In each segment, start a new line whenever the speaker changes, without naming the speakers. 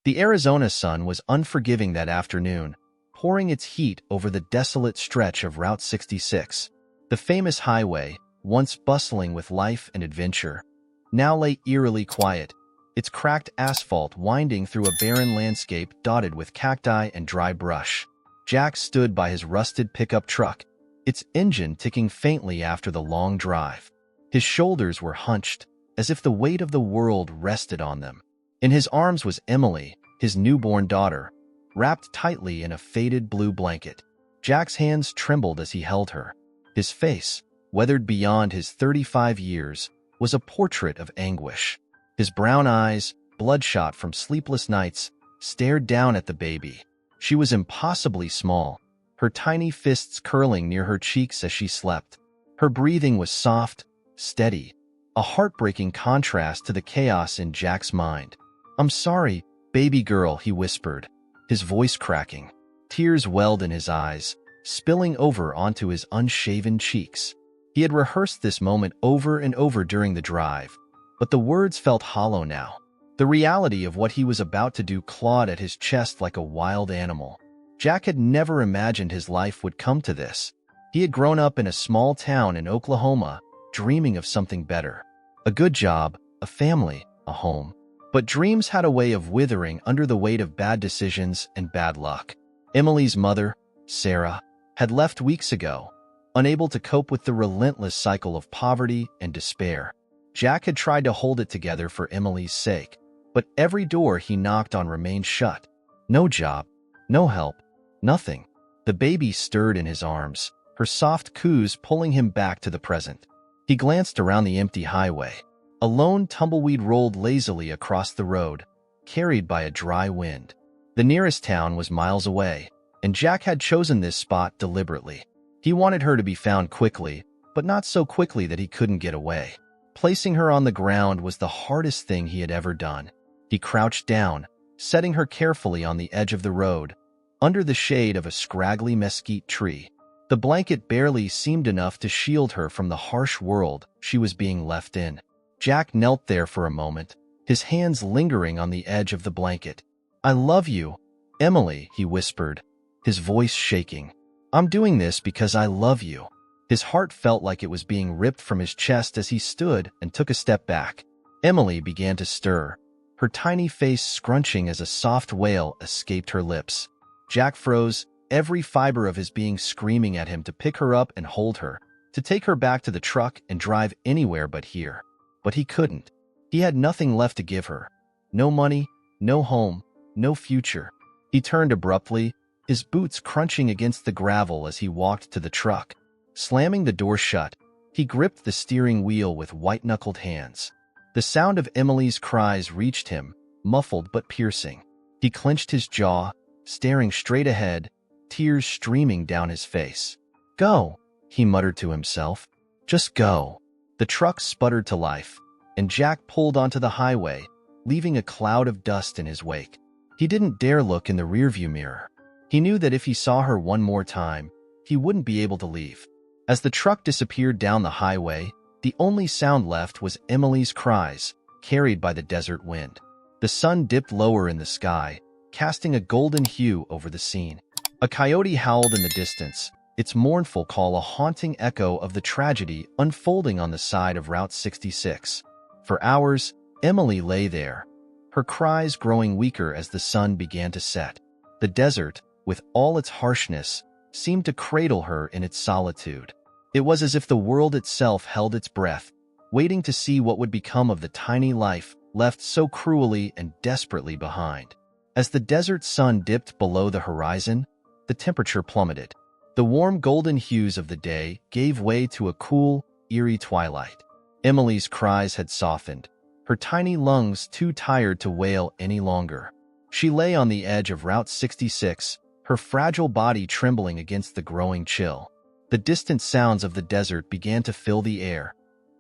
The Arizona sun was unforgiving that afternoon, pouring its heat over the desolate stretch of Route 66. The famous highway, once bustling with life and adventure, now lay eerily quiet, its cracked asphalt winding through a barren landscape dotted with cacti and dry brush. Jack stood by his rusted pickup truck, its engine ticking faintly after the long drive. His shoulders were hunched, as if the weight of the world rested on them. In his arms was Emily, his newborn daughter, wrapped tightly in a faded blue blanket. Jack's hands trembled as he held her. His face, weathered beyond his 35 years, was a portrait of anguish. His brown eyes, bloodshot from sleepless nights, stared down at the baby. She was impossibly small, her tiny fists curling near her cheeks as she slept. Her breathing was soft, steady, a heartbreaking contrast to the chaos in Jack's mind. "I'm sorry, baby girl," he whispered, his voice cracking. Tears welled in his eyes, spilling over onto his unshaven cheeks. He had rehearsed this moment over and over during the drive, but the words felt hollow now. The reality of what he was about to do clawed at his chest like a wild animal. Jack had never imagined his life would come to this. He had grown up in a small town in Oklahoma, dreaming of something better. A good job, a family, a home. But dreams had a way of withering under the weight of bad decisions and bad luck. Emily's mother, Sarah, had left weeks ago, unable to cope with the relentless cycle of poverty and despair. Jack had tried to hold it together for Emily's sake, but every door he knocked on remained shut. No job, no help, nothing. The baby stirred in his arms, her soft coos pulling him back to the present. He glanced around the empty highway. A lone tumbleweed rolled lazily across the road, carried by a dry wind. The nearest town was miles away, and Jack had chosen this spot deliberately. He wanted her to be found quickly, but not so quickly that he couldn't get away. Placing her on the ground was the hardest thing he had ever done. He crouched down, setting her carefully on the edge of the road, under the shade of a scraggly mesquite tree. The blanket barely seemed enough to shield her from the harsh world she was being left in. Jack knelt there for a moment, his hands lingering on the edge of the blanket. "I love you, Emily," he whispered, his voice shaking. "I'm doing this because I love you." His heart felt like it was being ripped from his chest as he stood and took a step back. Emily began to stir, her tiny face scrunching as a soft wail escaped her lips. Jack froze, every fiber of his being screaming at him to pick her up and hold her, to take her back to the truck and drive anywhere but here. But he couldn't. He had nothing left to give her. No money, no home, no future. He turned abruptly, his boots crunching against the gravel as he walked to the truck. Slamming the door shut, he gripped the steering wheel with white-knuckled hands. The sound of Emily's cries reached him, muffled but piercing. He clenched his jaw, staring straight ahead, tears streaming down his face. "Go," he muttered to himself. "Just go." The truck sputtered to life, and Jack pulled onto the highway, leaving a cloud of dust in his wake. He didn't dare look in the rearview mirror. He knew that if he saw her one more time, he wouldn't be able to leave. As the truck disappeared down the highway, the only sound left was Emily's cries, carried by the desert wind. The sun dipped lower in the sky, casting a golden hue over the scene. A coyote howled in the distance, its mournful call a haunting echo of the tragedy unfolding on the side of Route 66. For hours, Emily lay there, her cries growing weaker as the sun began to set. The desert, with all its harshness, seemed to cradle her in its solitude. It was as if the world itself held its breath, waiting to see what would become of the tiny life left so cruelly and desperately behind. As the desert sun dipped below the horizon, the temperature plummeted. The warm golden hues of the day gave way to a cool, eerie twilight. Emily's cries had softened, her tiny lungs too tired to wail any longer. She lay on the edge of Route 66, her fragile body trembling against the growing chill. The distant sounds of the desert began to fill the air.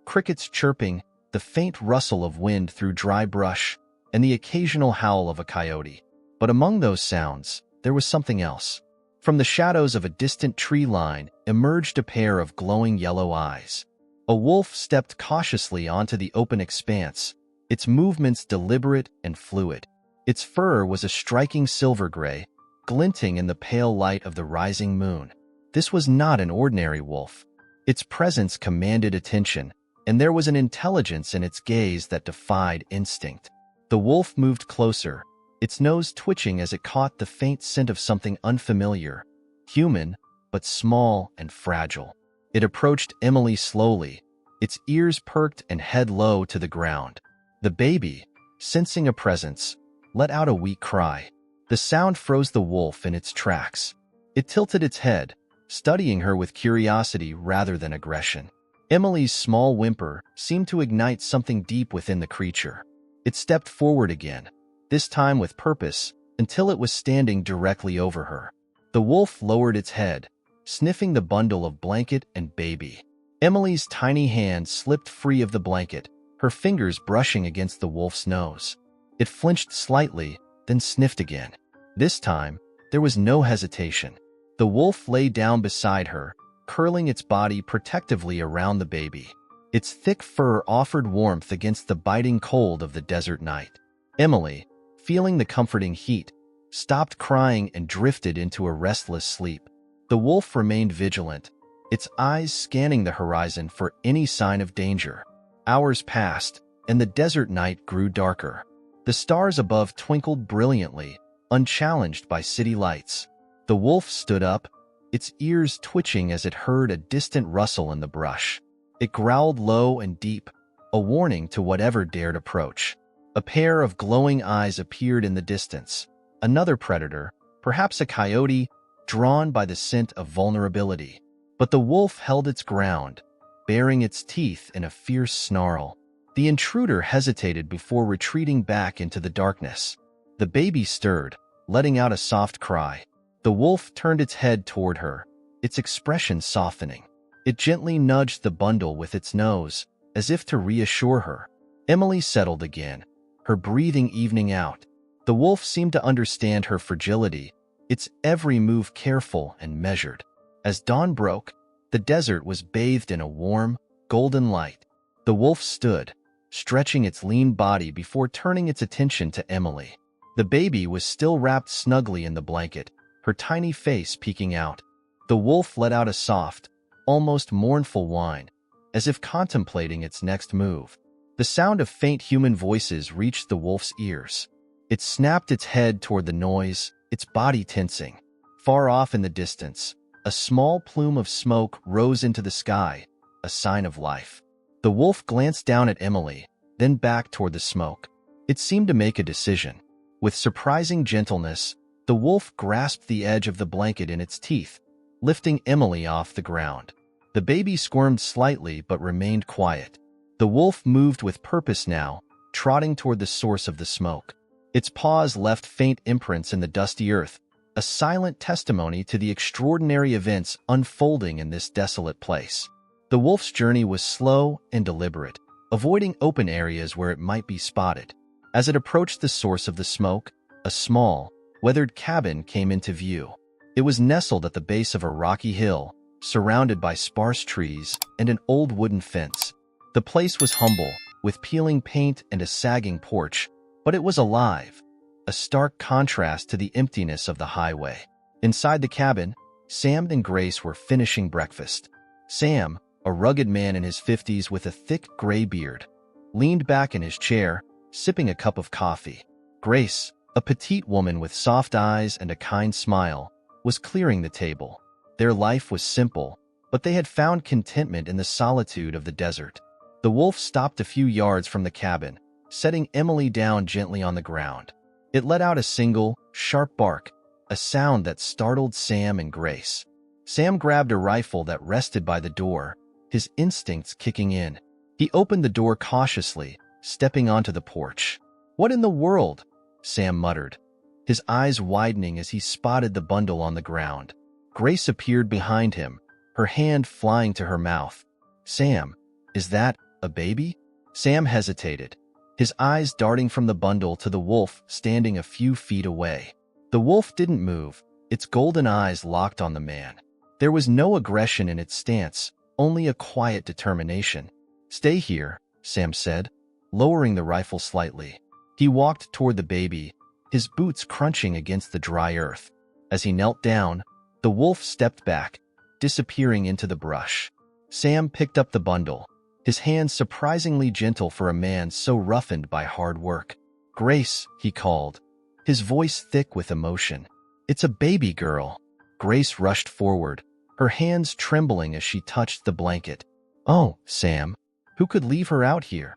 Crickets chirping, the faint rustle of wind through dry brush, and the occasional howl of a coyote. But among those sounds, there was something else. From the shadows of a distant tree line emerged a pair of glowing yellow eyes. A wolf stepped cautiously onto the open expanse, its movements deliberate and fluid. Its fur was a striking silver gray, glinting in the pale light of the rising moon. This was not an ordinary wolf. Its presence commanded attention, and there was an intelligence in its gaze that defied instinct. The wolf moved closer, its nose twitching as it caught the faint scent of something unfamiliar, human, but small and fragile. It approached Emily slowly, its ears perked and head low to the ground. The baby, sensing a presence, let out a weak cry. The sound froze the wolf in its tracks. It tilted its head, studying her with curiosity rather than aggression. Emily's small whimper seemed to ignite something deep within the creature. It stepped forward again, this time with purpose, until it was standing directly over her. The wolf lowered its head, sniffing the bundle of blanket and baby. Emily's tiny hand slipped free of the blanket, her fingers brushing against the wolf's nose. It flinched slightly, then sniffed again. This time, there was no hesitation. The wolf lay down beside her, curling its body protectively around the baby. Its thick fur offered warmth against the biting cold of the desert night. Emily, feeling the comforting heat, stopped crying and drifted into a restless sleep. The wolf remained vigilant, its eyes scanning the horizon for any sign of danger. Hours passed, and the desert night grew darker. The stars above twinkled brilliantly, unchallenged by city lights. The wolf stood up, its ears twitching as it heard a distant rustle in the brush. It growled low and deep, a warning to whatever dared approach. A pair of glowing eyes appeared in the distance. Another predator, perhaps a coyote, drawn by the scent of vulnerability. But the wolf held its ground, baring its teeth in a fierce snarl. The intruder hesitated before retreating back into the darkness. The baby stirred, letting out a soft cry. The wolf turned its head toward her, its expression softening. It gently nudged the bundle with its nose, as if to reassure her. Emily settled again, her breathing evening out. The wolf seemed to understand her fragility, its every move careful and measured. As dawn broke, the desert was bathed in a warm, golden light. The wolf stood, stretching its lean body before turning its attention to Emily. The baby was still wrapped snugly in the blanket, her tiny face peeking out. The wolf let out a soft, almost mournful whine, as if contemplating its next move. The sound of faint human voices reached the wolf's ears. It snapped its head toward the noise, its body tensing. Far off in the distance, a small plume of smoke rose into the sky, a sign of life. The wolf glanced down at Emily, then back toward the smoke. It seemed to make a decision. With surprising gentleness, the wolf grasped the edge of the blanket in its teeth, lifting Emily off the ground. The baby squirmed slightly but remained quiet. The wolf moved with purpose now, trotting toward the source of the smoke. Its paws left faint imprints in the dusty earth, a silent testimony to the extraordinary events unfolding in this desolate place. The wolf's journey was slow and deliberate, avoiding open areas where it might be spotted. As it approached the source of the smoke, a small, weathered cabin came into view. It was nestled at the base of a rocky hill, surrounded by sparse trees and an old wooden fence. The place was humble, with peeling paint and a sagging porch, but it was alive, a stark contrast to the emptiness of the highway. Inside the cabin, Sam and Grace were finishing breakfast. Sam, a rugged man in his 50s with a thick gray beard, leaned back in his chair, sipping a cup of coffee. Grace, a petite woman with soft eyes and a kind smile, was clearing the table. Their life was simple, but they had found contentment in the solitude of the desert. The wolf stopped a few yards from the cabin, setting Emily down gently on the ground. It let out a single, sharp bark, a sound that startled Sam and Grace. Sam grabbed a rifle that rested by the door, his instincts kicking in. He opened the door cautiously, stepping onto the porch. "What in the world?" Sam muttered, his eyes widening as he spotted the bundle on the ground. Grace appeared behind him, her hand flying to her mouth. "Sam, is that a baby?" Sam hesitated, his eyes darting from the bundle to the wolf standing a few feet away. The wolf didn't move, its golden eyes locked on the man. There was no aggression in its stance, only a quiet determination. "Stay here," Sam said, lowering the rifle slightly. He walked toward the baby, his boots crunching against the dry earth. As he knelt down, the wolf stepped back, disappearing into the brush. Sam picked up the bundle, his hands surprisingly gentle for a man so roughened by hard work. "Grace," he called, his voice thick with emotion. "It's a baby girl." Grace rushed forward, her hands trembling as she touched the blanket. "Oh, Sam, who could leave her out here?"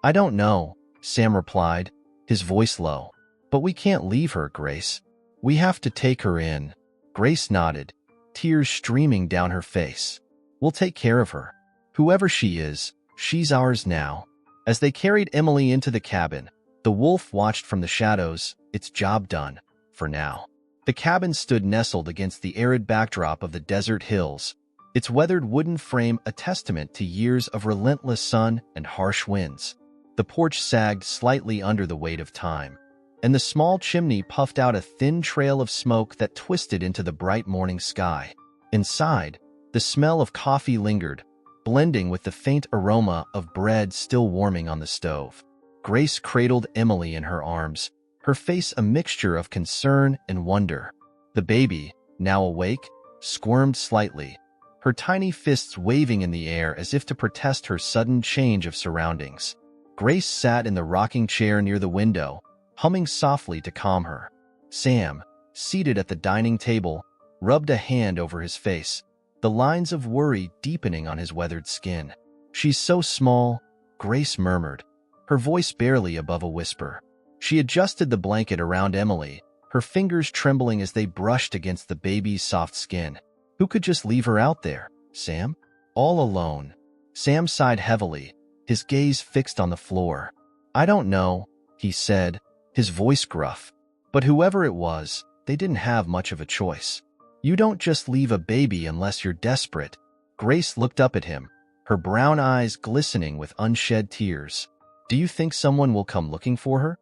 "I don't know," Sam replied, his voice low. "But we can't leave her, Grace. We have to take her in." Grace nodded, tears streaming down her face. "We'll take care of her. Whoever she is, she's ours now." As they carried Emily into the cabin, the wolf watched from the shadows, its job done, for now. The cabin stood nestled against the arid backdrop of the desert hills, its weathered wooden frame a testament to years of relentless sun and harsh winds. The porch sagged slightly under the weight of time, and the small chimney puffed out a thin trail of smoke that twisted into the bright morning sky. Inside, the smell of coffee lingered, blending with the faint aroma of bread still warming on the stove. Grace cradled Emily in her arms, her face a mixture of concern and wonder. The baby, now awake, squirmed slightly, her tiny fists waving in the air as if to protest her sudden change of surroundings. Grace sat in the rocking chair near the window, humming softly to calm her. Sam, seated at the dining table, rubbed a hand over his face, the lines of worry deepening on his weathered skin. "She's so small," Grace murmured, her voice barely above a whisper. She adjusted the blanket around Emily, her fingers trembling as they brushed against the baby's soft skin. "Who could just leave her out there, Sam? All alone?" Sam sighed heavily, his gaze fixed on the floor. "I don't know," he said, his voice gruff. "But whoever it was, they didn't have much of a choice. You don't just leave a baby unless you're desperate." Grace looked up at him, her brown eyes glistening with unshed tears. "Do you think someone will come looking for her?"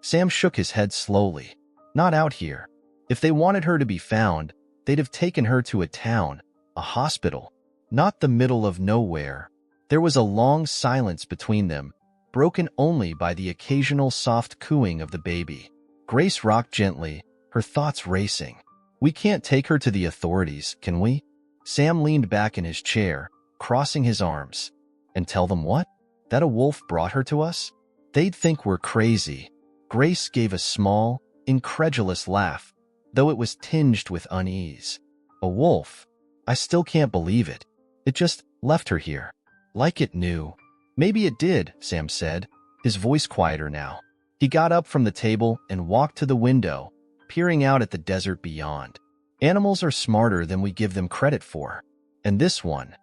Sam shook his head slowly. "Not out here. If they wanted her to be found, they'd have taken her to a town, a hospital, not the middle of nowhere." There was a long silence between them, broken only by the occasional soft cooing of the baby. Grace rocked gently, her thoughts racing. "We can't take her to the authorities, can we?" Sam leaned back in his chair, crossing his arms. "And tell them what? That a wolf brought her to us? They'd think we're crazy." Grace gave a small, incredulous laugh, though it was tinged with unease. "A wolf? I still can't believe it. It just left her here. Like it knew." "Maybe it did," Sam said, his voice quieter now. He got up from the table and walked to the window, peering out at the desert beyond. "Animals are smarter than we give them credit for. And this one,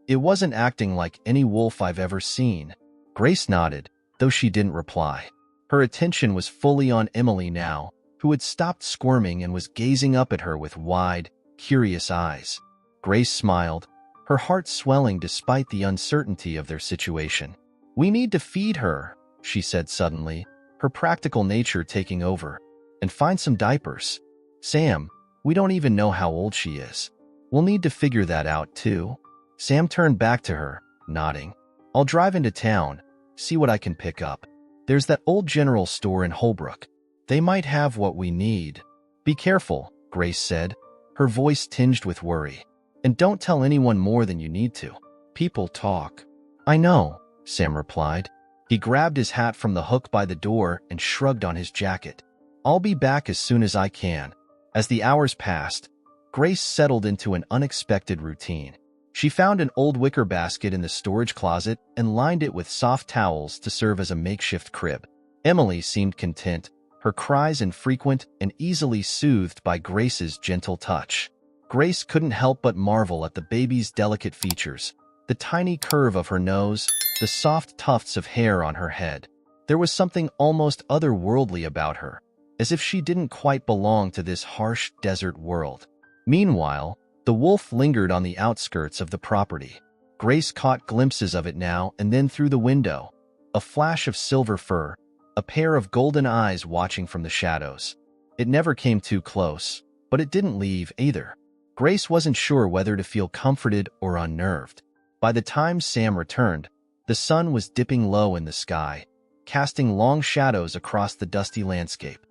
it wasn't acting like any wolf I've ever seen." Grace nodded, though she didn't reply. Her attention was fully on Emily now, who had stopped squirming and was gazing up at her with wide, curious eyes. Grace smiled, her heart swelling despite the uncertainty of their situation. "We need to feed her," she said suddenly, her practical nature taking over, "and find some diapers. Sam, we don't even know how old she is. We'll need to figure that out too." Sam turned back to her, nodding. "I'll drive into town, see what I can pick up. There's that old general store in Holbrook. They might have what we need." "Be careful," Grace said, her voice tinged with worry. "And don't tell anyone more than you need to. People talk." "I know," Sam replied. He grabbed his hat from the hook by the door and shrugged on his jacket. "I'll be back as soon as I can." As the hours passed, Grace settled into an unexpected routine. She found an old wicker basket in the storage closet and lined it with soft towels to serve as a makeshift crib. Emily seemed content, her cries infrequent and easily soothed by Grace's gentle touch. Grace couldn't help but marvel at the baby's delicate features, the tiny curve of her nose, the soft tufts of hair on her head. There was something almost otherworldly about her, as if she didn't quite belong to this harsh desert world. Meanwhile, the wolf lingered on the outskirts of the property. Grace caught glimpses of it now and then through the window, a flash of silver fur, a pair of golden eyes watching from the shadows. It never came too close, but it didn't leave either. Grace wasn't sure whether to feel comforted or unnerved. By the time Sam returned, the sun was dipping low in the sky, casting long shadows across the dusty landscape.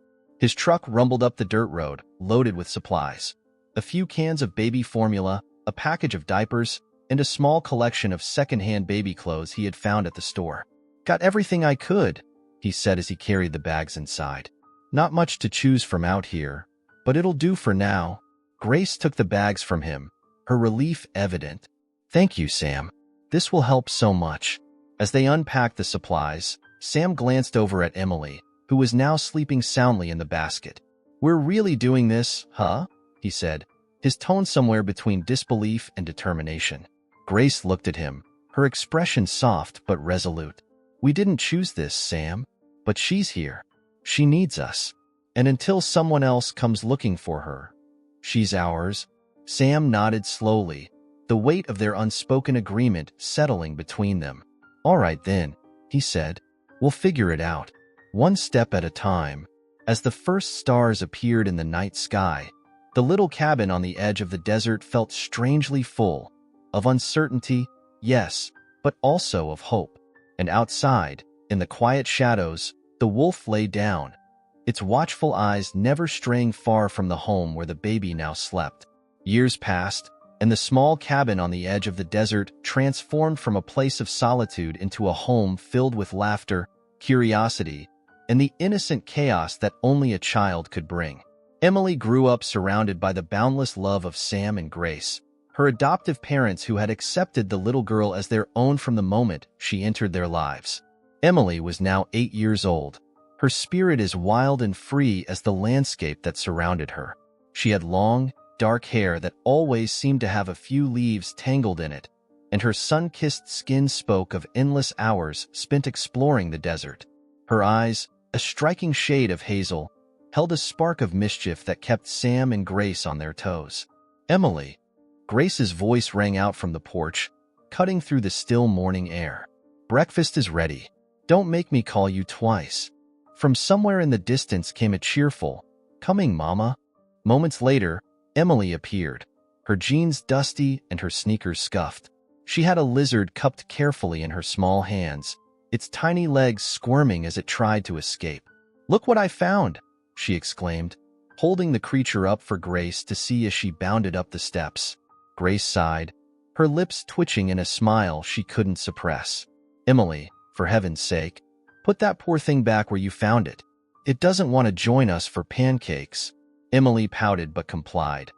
His truck rumbled up the dirt road, loaded with supplies. A few cans of baby formula, a package of diapers, and a small collection of second-hand baby clothes he had found at the store. "Got everything I could," he said as he carried the bags inside. "Not much to choose from out here, but it'll do for now." Grace took the bags from him, her relief evident. "Thank you, Sam. This will help so much." As they unpacked the supplies, Sam glanced over at Emily, who was now sleeping soundly in the basket. "We're really doing this, huh?" he said, his tone somewhere between disbelief and determination. Grace looked at him, her expression soft but resolute. "We didn't choose this, Sam, but she's here. She needs us. And until someone else comes looking for her, she's ours." Sam nodded slowly, the weight of their unspoken agreement settling between them. "All right then," he said. "We'll figure it out, one step at a time." As the first stars appeared in the night sky, the little cabin on the edge of the desert felt strangely full of uncertainty, yes, but also of hope. And outside, in the quiet shadows, the wolf lay down, its watchful eyes never straying far from the home where the baby now slept. Years passed, and the small cabin on the edge of the desert transformed from a place of solitude into a home filled with laughter, curiosity, and the innocent chaos that only a child could bring. Emily grew up surrounded by the boundless love of Sam and Grace, her adoptive parents who had accepted the little girl as their own from the moment she entered their lives. Emily was now 8 years old, her spirit as wild and free as the landscape that surrounded her. She had long, dark hair that always seemed to have a few leaves tangled in it, and her sun-kissed skin spoke of endless hours spent exploring the desert. Her eyes, a striking shade of hazel, held a spark of mischief that kept Sam and Grace on their toes. "Emily," Grace's voice rang out from the porch, cutting through the still morning air. "Breakfast is ready. Don't make me call you twice." From somewhere in the distance came a cheerful, "Coming, Mama." Moments later, Emily appeared, her jeans dusty and her sneakers scuffed. She had a lizard cupped carefully in her small hands, its tiny legs squirming as it tried to escape. "Look what I found!" she exclaimed, holding the creature up for Grace to see as she bounded up the steps. Grace sighed, her lips twitching in a smile she couldn't suppress. "Emily, for heaven's sake, put that poor thing back where you found it. It doesn't want to join us for pancakes." Emily pouted but complied,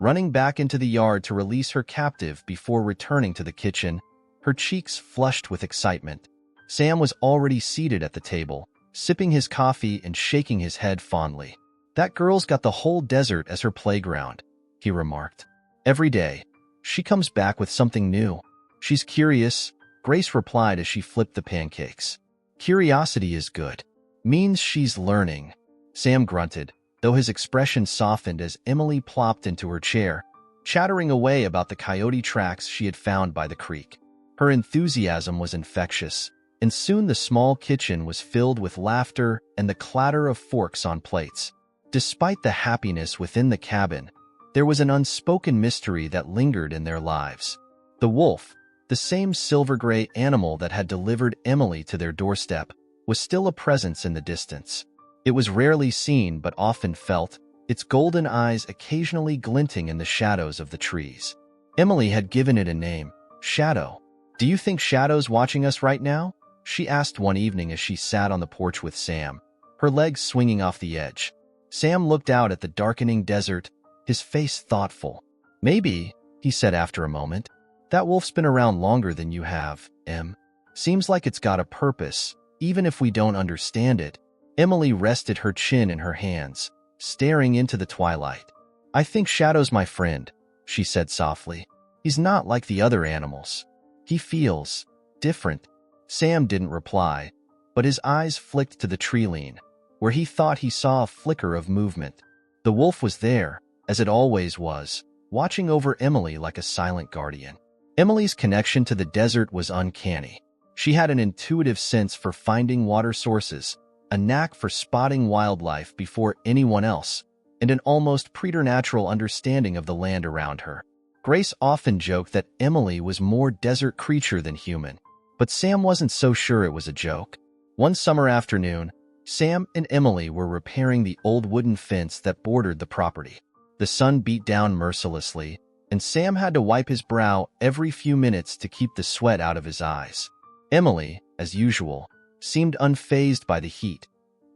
running back into the yard to release her captive before returning to the kitchen, her cheeks flushed with excitement. Sam was already seated at the table, sipping his coffee and shaking his head fondly. "That girl's got the whole desert as her playground," he remarked. "Every day, she comes back with something new. She's curious," Grace replied as she flipped the pancakes. "Curiosity is good. Means she's learning." Sam grunted, though his expression softened as Emily plopped into her chair, chattering away about the coyote tracks she had found by the creek. Her enthusiasm was infectious, and soon the small kitchen was filled with laughter and the clatter of forks on plates. Despite the happiness within the cabin, there was an unspoken mystery that lingered in their lives. The wolf, the same silver-gray animal that had delivered Emily to their doorstep, was still a presence in the distance. It was rarely seen but often felt, its golden eyes occasionally glinting in the shadows of the trees. Emily had given it a name, Shadow. "Do you think Shadow's watching us right now?" she asked one evening as she sat on the porch with Sam, her legs swinging off the edge. Sam looked out at the darkening desert, his face thoughtful. "Maybe," he said after a moment. "That wolf's been around longer than you have, Em. Seems like it's got a purpose, even if we don't understand it." Emily rested her chin in her hands, staring into the twilight. "I think Shadow's my friend," she said softly. "He's not like the other animals. He feels different." Sam didn't reply, but his eyes flicked to the tree lean, where he thought he saw a flicker of movement. The wolf was there, as it always was, watching over Emily like a silent guardian. Emily's connection to the desert was uncanny. She had an intuitive sense for finding water sources, a knack for spotting wildlife before anyone else, and an almost preternatural understanding of the land around her. Grace often joked that Emily was more desert creature than human, but Sam wasn't so sure it was a joke. One summer afternoon, Sam and Emily were repairing the old wooden fence that bordered the property. The sun beat down mercilessly, and Sam had to wipe his brow every few minutes to keep the sweat out of his eyes. Emily, as usual, seemed unfazed by the heat,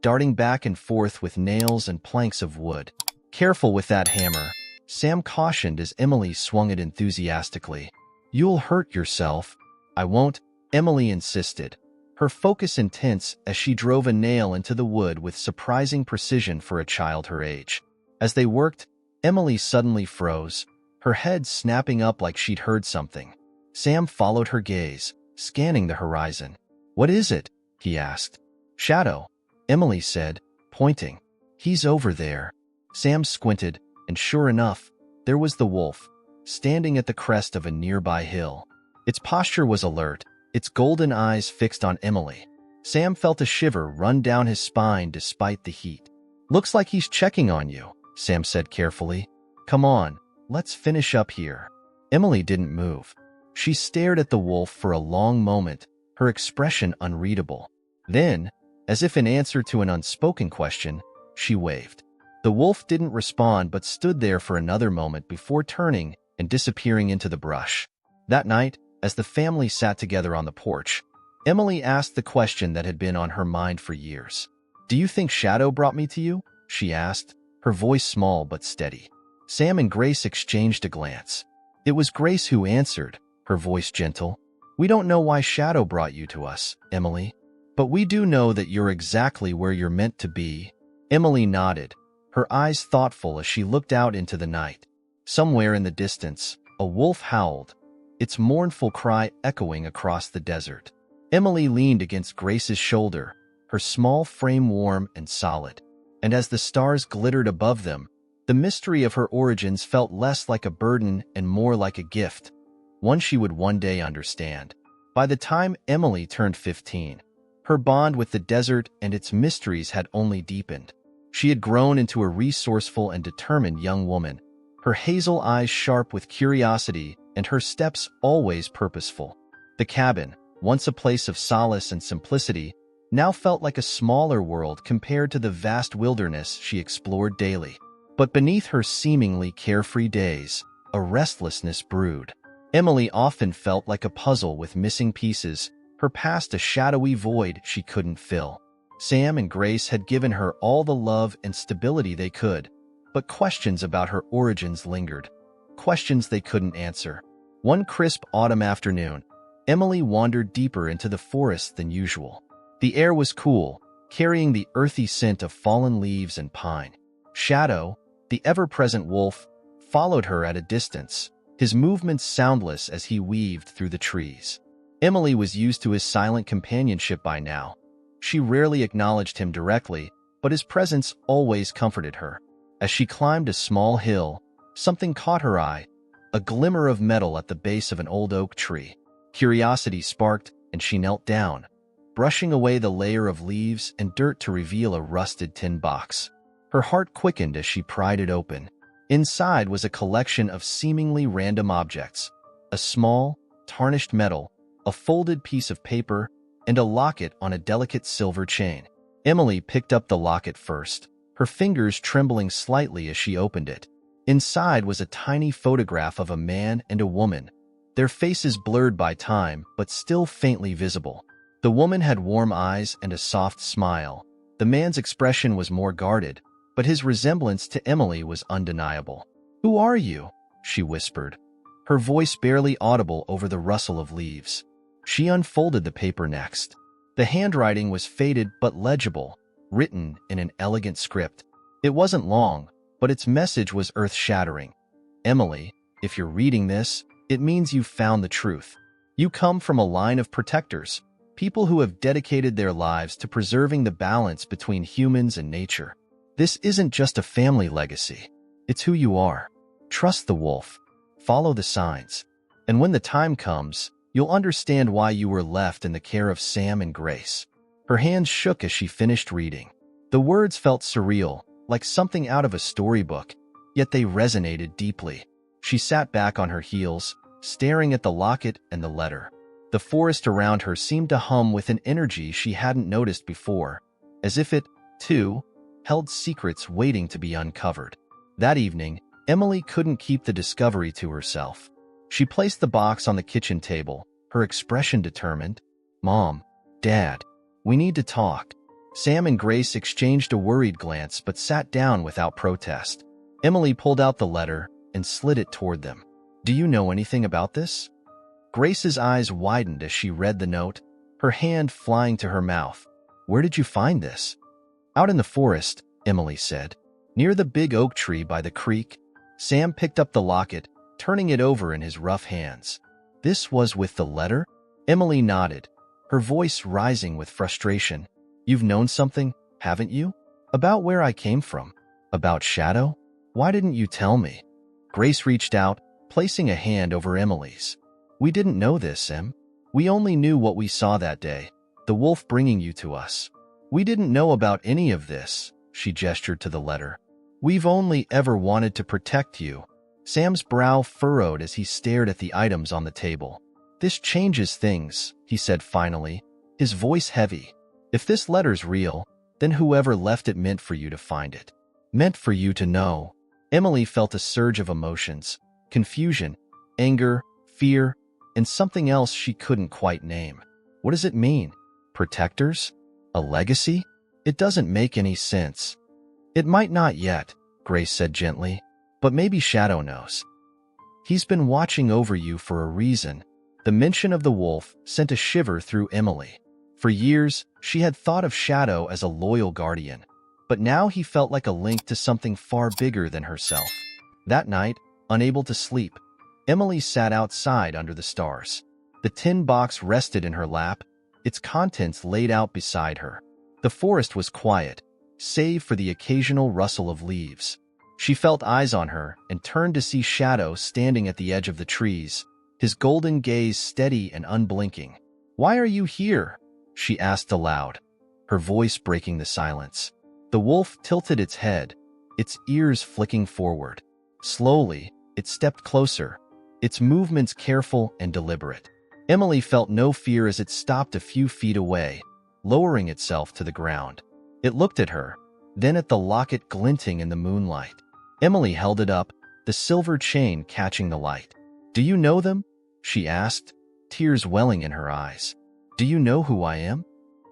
darting back and forth with nails and planks of wood. "Careful with that hammer," Sam cautioned as Emily swung it enthusiastically. "You'll hurt yourself." "I won't," Emily insisted, her focus intense as she drove a nail into the wood with surprising precision for a child her age. As they worked, Emily suddenly froze, her head snapping up like she'd heard something. Sam followed her gaze, scanning the horizon. "What is it?" he asked. "Shadow," Emily said, pointing. "He's over there." Sam squinted, and sure enough, there was the wolf, standing at the crest of a nearby hill. Its posture was alert, its golden eyes fixed on Emily. Sam felt a shiver run down his spine despite the heat. "Looks like he's checking on you," Sam said carefully. "Come on, let's finish up here." Emily didn't move. She stared at the wolf for a long moment, her expression unreadable. Then, as if in answer to an unspoken question, she waved. The wolf didn't respond but stood there for another moment before turning and disappearing into the brush. That night, as the family sat together on the porch, Emily asked the question that had been on her mind for years. "Do you think Shadow brought me to you?" she asked, her voice small but steady. Sam and Grace exchanged a glance. It was Grace who answered, her voice gentle. "We don't know why Shadow brought you to us, Emily. But we do know that you're exactly where you're meant to be." Emily nodded, her eyes thoughtful as she looked out into the night. Somewhere in the distance, a wolf howled, its mournful cry echoing across the desert. Emily leaned against Grace's shoulder, her small frame warm and solid. And as the stars glittered above them, the mystery of her origins felt less like a burden and more like a gift, one she would one day understand. By the time Emily turned 15, her bond with the desert and its mysteries had only deepened. She had grown into a resourceful and determined young woman, her hazel eyes sharp with curiosity and her steps always purposeful. The cabin, once a place of solace and simplicity, now felt like a smaller world compared to the vast wilderness she explored daily. But beneath her seemingly carefree days, a restlessness brewed. Emily often felt like a puzzle with missing pieces, her past a shadowy void she couldn't fill. Sam and Grace had given her all the love and stability they could, but questions about her origins lingered, questions they couldn't answer. One crisp autumn afternoon, Emily wandered deeper into the forest than usual. The air was cool, carrying the earthy scent of fallen leaves and pine. Shadow, the ever-present wolf, followed her at a distance, his movements soundless as he weaved through the trees. Emily was used to his silent companionship by now. She rarely acknowledged him directly, but his presence always comforted her. As she climbed a small hill, something caught her eye, a glimmer of metal at the base of an old oak tree. Curiosity sparked, and she knelt down, brushing away the layer of leaves and dirt to reveal a rusted tin box. Her heart quickened as she pried it open. Inside was a collection of seemingly random objects, a small, tarnished medal, a folded piece of paper, and a locket on a delicate silver chain. Emily picked up the locket first, her fingers trembling slightly as she opened it. Inside was a tiny photograph of a man and a woman, their faces blurred by time but still faintly visible. The woman had warm eyes and a soft smile. The man's expression was more guarded, but his resemblance to Emily was undeniable. "Who are you?" she whispered, her voice barely audible over the rustle of leaves. She unfolded the paper next. The handwriting was faded but legible, written in an elegant script. It wasn't long, but its message was earth-shattering. "Emily, if you're reading this, it means you've found the truth. You come from a line of protectors, people who have dedicated their lives to preserving the balance between humans and nature. This isn't just a family legacy. It's who you are. Trust the wolf. Follow the signs. And when the time comes, you'll understand why you were left in the care of Sam and Grace." Her hands shook as she finished reading. The words felt surreal, like something out of a storybook, yet they resonated deeply. She sat back on her heels, staring at the locket and the letter. The forest around her seemed to hum with an energy she hadn't noticed before, as if it, too, held secrets waiting to be uncovered. That evening, Emily couldn't keep the discovery to herself. She placed the box on the kitchen table, her expression determined. "Mom, Dad, we need to talk." Sam and Grace exchanged a worried glance but sat down without protest. Emily pulled out the letter and slid it toward them. "Do you know anything about this?" Grace's eyes widened as she read the note, her hand flying to her mouth. "Where did you find this?" "Out in the forest," Emily said. "Near the big oak tree by the creek." Sam picked up the locket, turning it over in his rough hands. "This was with the letter?" Emily nodded, her voice rising with frustration. "You've known something, haven't you? About where I came from? About Shadow? Why didn't you tell me?" Grace reached out, placing a hand over Emily's. "We didn't know this, Em. We only knew what we saw that day, the wolf bringing you to us. We didn't know about any of this," she gestured to the letter. "We've only ever wanted to protect you." Sam's brow furrowed as he stared at the items on the table. "This changes things," he said finally, his voice heavy. "If this letter's real, then whoever left it meant for you to find it. Meant for you to know." Emily felt a surge of emotions, confusion, anger, fear, and something else she couldn't quite name. What does it mean? Protectors? A legacy? It doesn't make any sense. "It might not yet," Grace said gently, "but maybe Shadow knows. He's been watching over you for a reason." The mention of the wolf sent a shiver through Emily. For years, she had thought of Shadow as a loyal guardian, but now he felt like a link to something far bigger than herself. That night, unable to sleep, Emily sat outside under the stars. The tin box rested in her lap, its contents laid out beside her. The forest was quiet, save for the occasional rustle of leaves. She felt eyes on her and turned to see Shadow standing at the edge of the trees, his golden gaze steady and unblinking. "Why are you here?" she asked aloud, her voice breaking the silence. The wolf tilted its head, its ears flicking forward. Slowly, it stepped closer, its movements careful and deliberate. Emily felt no fear as it stopped a few feet away, lowering itself to the ground. It looked at her, then at the locket glinting in the moonlight. Emily held it up, the silver chain catching the light. "Do you know them?" she asked, tears welling in her eyes. "Do you know who I am?"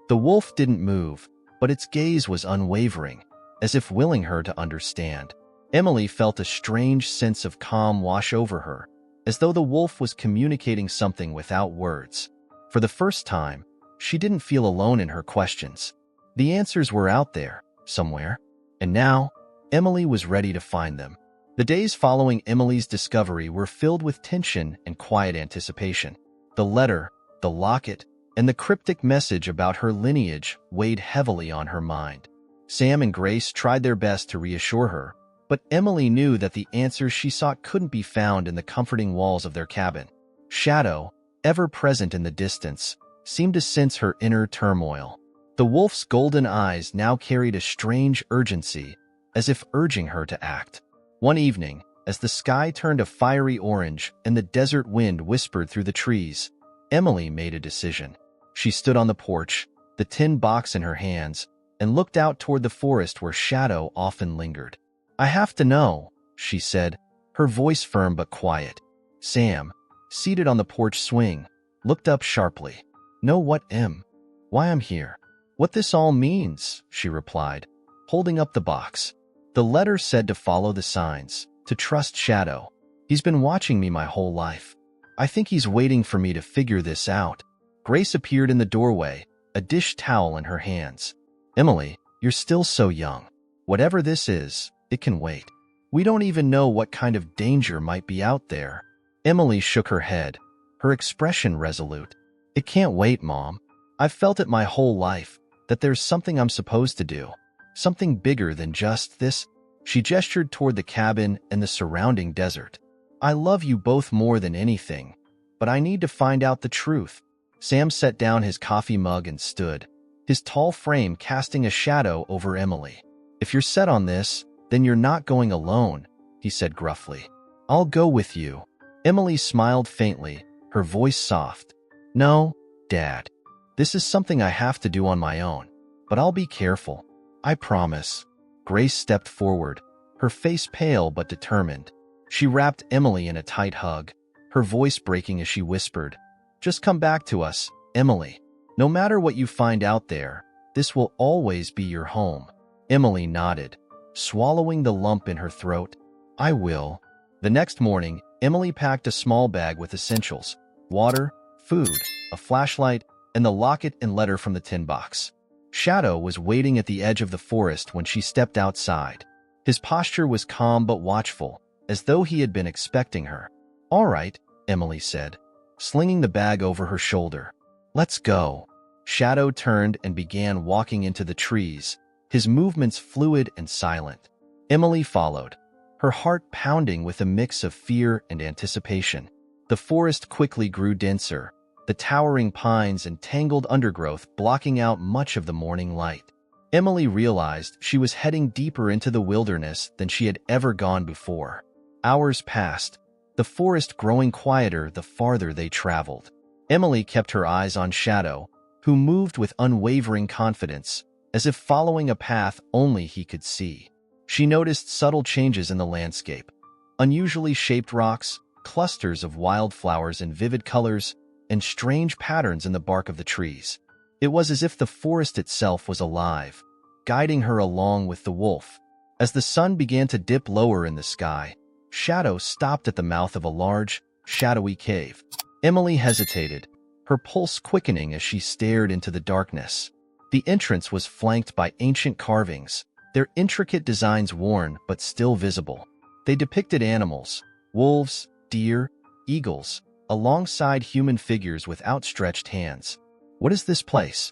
The wolf didn't move, but its gaze was unwavering, as if willing her to understand. Emily felt a strange sense of calm wash over her, as though the wolf was communicating something without words. For the first time, she didn't feel alone in her questions. The answers were out there, somewhere, and now, Emily was ready to find them. The days following Emily's discovery were filled with tension and quiet anticipation. The letter, the locket, and the cryptic message about her lineage weighed heavily on her mind. Sam and Grace tried their best to reassure her, but Emily knew that the answers she sought couldn't be found in the comforting walls of their cabin. Shadow, ever present in the distance, seemed to sense her inner turmoil. The wolf's golden eyes now carried a strange urgency, as if urging her to act. One evening, as the sky turned a fiery orange and the desert wind whispered through the trees, Emily made a decision. She stood on the porch, the tin box in her hands, and looked out toward the forest where Shadow often lingered. "I have to know," she said, her voice firm but quiet. Sam, seated on the porch swing, looked up sharply. "Know what, Em? Why I'm here? What this all means," she replied, holding up the box. "The letter said to follow the signs, to trust Shadow. He's been watching me my whole life. I think he's waiting for me to figure this out." Grace appeared in the doorway, a dish towel in her hands. "Emily, you're still so young. Whatever this is, it can wait. We don't even know what kind of danger might be out there." Emily shook her head, her expression resolute. "It can't wait, Mom. I've felt it my whole life, that there's something I'm supposed to do. Something bigger than just this." She gestured toward the cabin and the surrounding desert. "I love you both more than anything, but I need to find out the truth." Sam set down his coffee mug and stood, his tall frame casting a shadow over Emily. "If you're set on this, then you're not going alone," he said gruffly. "I'll go with you." Emily smiled faintly, her voice soft. "No, Dad. This is something I have to do on my own. but I'll be careful. I promise. Grace stepped forward, her face pale but determined. She wrapped Emily in a tight hug, her voice breaking as she whispered, "Just come back to us, Emily. No matter what you find out there, this will always be your home." Emily nodded, swallowing the lump in her throat. "I will." The next morning, Emily packed a small bag with essentials: water, food, a flashlight, and the locket and letter from the tin box. Shadow was waiting at the edge of the forest when she stepped outside. His posture was calm but watchful, as though he had been expecting her. "All right," Emily said, slinging the bag over her shoulder. "Let's go." Shadow turned and began walking into the trees, his movements fluid and silent. Emily followed, her heart pounding with a mix of fear and anticipation. The forest quickly grew denser, the towering pines and tangled undergrowth blocking out much of the morning light. Emily realized she was heading deeper into the wilderness than she had ever gone before. Hours passed, the forest growing quieter the farther they traveled. Emily kept her eyes on Shadow, who moved with unwavering confidence, as if following a path only he could see. She noticed subtle changes in the landscape: unusually shaped rocks, clusters of wildflowers in vivid colors, and strange patterns in the bark of the trees. It was as if the forest itself was alive, guiding her along with the wolf. As the sun began to dip lower in the sky, Shadow stopped at the mouth of a large, shadowy cave. Emily hesitated, her pulse quickening as she stared into the darkness. The entrance was flanked by ancient carvings, their intricate designs worn but still visible. They depicted animals: wolves, deer, eagles, alongside human figures with outstretched hands. "What is this place?"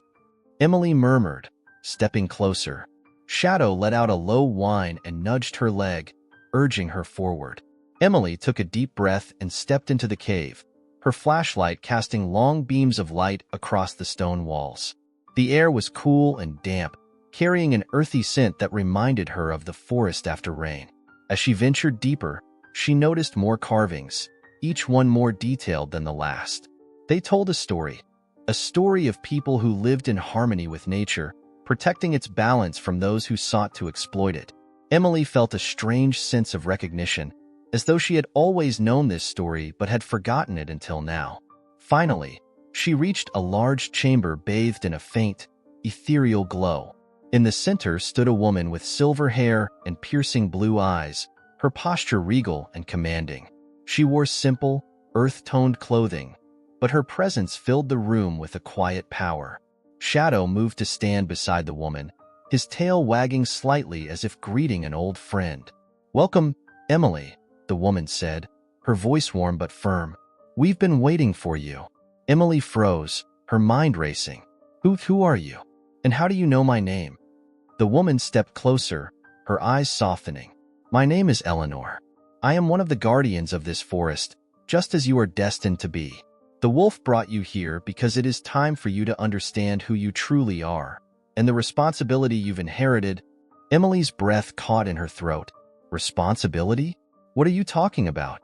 Emily murmured, stepping closer. Shadow let out a low whine and nudged her leg, urging her forward. Emily took a deep breath and stepped into the cave, her flashlight casting long beams of light across the stone walls. The air was cool and damp, carrying an earthy scent that reminded her of the forest after rain. As she ventured deeper, she noticed more carvings, each one more detailed than the last. They told a story of people who lived in harmony with nature, protecting its balance from those who sought to exploit it. Emily felt a strange sense of recognition, as though she had always known this story but had forgotten it until now. Finally, she reached a large chamber bathed in a faint, ethereal glow. In the center stood a woman with silver hair and piercing blue eyes, her posture regal and commanding. She wore simple, earth-toned clothing, but her presence filled the room with a quiet power. Shadow moved to stand beside the woman, his tail wagging slightly as if greeting an old friend. "Welcome, Emily," the woman said, her voice warm but firm. "We've been waiting for you." Emily froze, her mind racing. Who are you? And how do you know my name?" The woman stepped closer, her eyes softening. "My name is Eleanor. I am one of the guardians of this forest, just as you are destined to be. The wolf brought you here because it is time for you to understand who you truly are, and the responsibility you've inherited." Emily's breath caught in her throat. "Responsibility? What are you talking about?"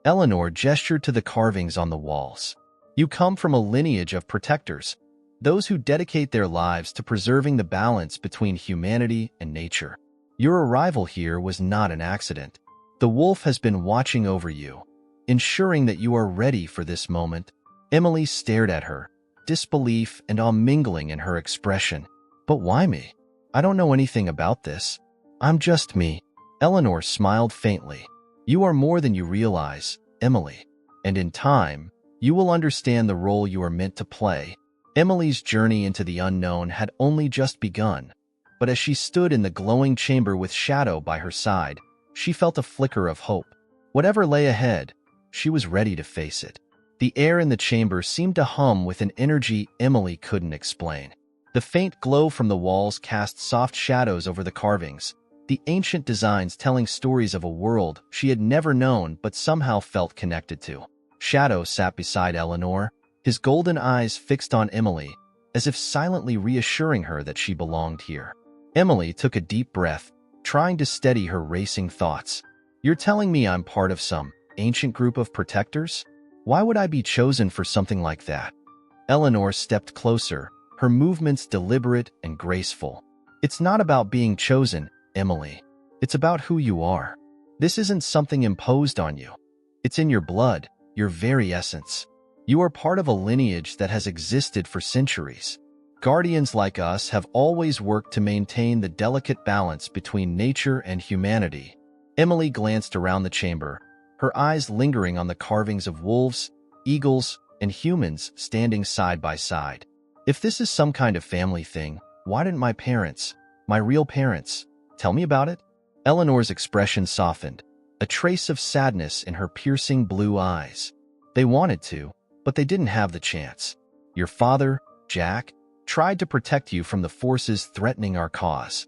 Eleanor gestured to the carvings on the walls. "You come from a lineage of protectors, those who dedicate their lives to preserving the balance between humanity and nature. Your arrival here was not an accident. The wolf has been watching over you, ensuring that you are ready for this moment." Emily stared at her, disbelief and awe mingling in her expression. "But why me? I don't know anything about this. I'm just me." Eleanor smiled faintly. "You are more than you realize, Emily, and in time, you will understand the role you are meant to play." Emily's journey into the unknown had only just begun, but as she stood in the glowing chamber with Shadow by her side, she felt a flicker of hope. Whatever lay ahead, she was ready to face it. The air in the chamber seemed to hum with an energy Emily couldn't explain. The faint glow from the walls cast soft shadows over the carvings, the ancient designs telling stories of a world she had never known but somehow felt connected to. Shadow sat beside Eleanor, his golden eyes fixed on Emily, as if silently reassuring her that she belonged here. Emily took a deep breath, trying to steady her racing thoughts. "You're telling me I'm part of some ancient group of protectors? Why would I be chosen for something like that?" Eleanor stepped closer, her movements deliberate and graceful. It's not about being chosen, Emily. It's about who you are. This isn't something imposed on you. It's in your blood, your very essence. You are part of a lineage that has existed for centuries. Guardians like us have always worked to maintain the delicate balance between nature and humanity. Emily glanced around the chamber, her eyes lingering on the carvings of wolves, eagles, and humans standing side by side. If this is some kind of family thing, why didn't my parents, my real parents, tell me about it? Eleanor's expression softened, a trace of sadness in her piercing blue eyes. They wanted to, but they didn't have the chance. Your father, Jack, tried to protect you from the forces threatening our cause.